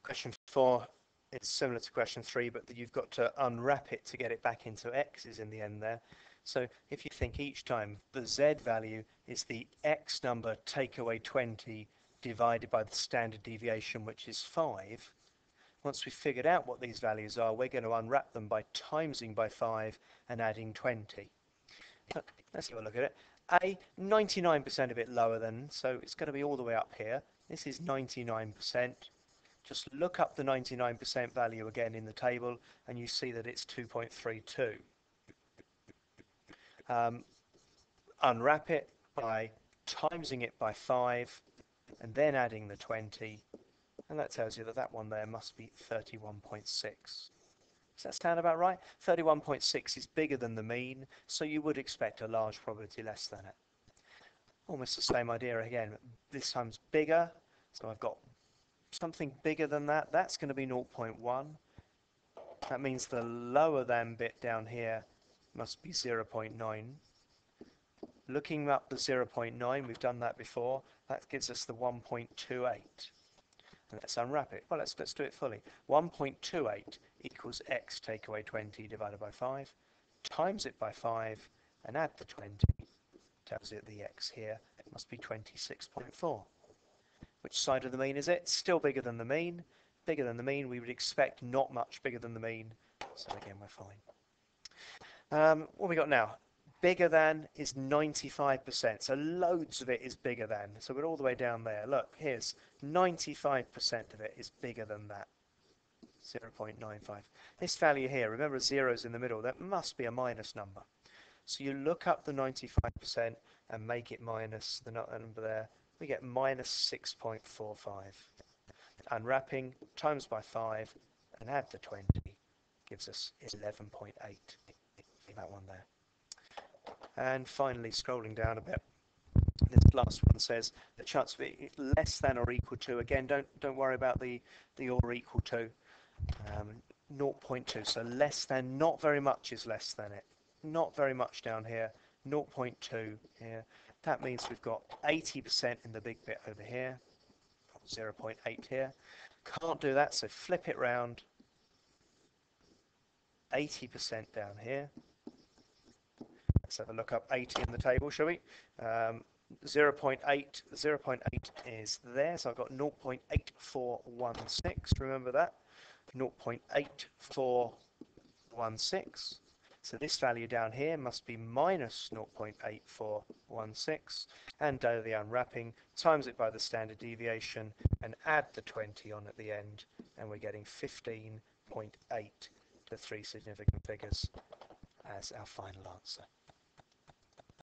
Question 4 is similar to question 3, but you've got to unwrap it to get it back into x's in the end there. So if you think each time the z value is the x number take away 20 divided by the standard deviation, which is 5, once we've figured out what these values are, we're going to unwrap them by timesing by 5 and adding 20. Let's have a look at it. 99% of it lower than, so it's going to be all the way up here. This is 99%. Just look up the 99% value again in the table and you see that it's 2.32. Unwrap it by timesing it by 5 and then adding the 20, and that tells you that that one there must be 31.6. Does that sound about right? 31.6 is bigger than the mean, so you would expect a large probability less than it. Almost the same idea again. This time's bigger, so I've got something bigger than that. That's going to be 0.1. That means the lower than bit down here must be 0.9. Looking up the 0.9, we've done that before. That gives us the 1.28. And let's unwrap it. Well, let's do it fully. 1.28 equals x take away 20 divided by 5. Times it by 5 and add the 20. Tells you the x here must be 26.4. Which side of the mean is it? Still bigger than the mean. Bigger than the mean, we would expect not much bigger than the mean. So again, we're fine. What have we got now? Bigger than is 95%. So loads of it is bigger than. So we're all the way down there. Look, here's 95% of it is bigger than that. 0.95. This value here, remember zero's in the middle. That must be a minus number. So you look up the 95% and make it minus the number there. We get minus 6.45. Unwrapping, times by 5, and add the 20, gives us 11.8. That one there. And finally, scrolling down a bit, this last one says the chance of it less than or equal to. Again, don't worry about the or equal to. 0.2. So less than, not very much is less than it. Not very much down here. 0.2 here. That means we've got 80% in the big bit over here. 0.8 here. Can't do that, so flip it round. 80% down here. Let's have a look up 80 in the table, shall we? 0.8 is there, so I've got 0.8416, remember that? 0.8416. So this value down here must be minus 0.8416, and do the unwrapping, times it by the standard deviation, and add the 20 on at the end, and we're getting 15.8 to 3 significant figures as our final answer.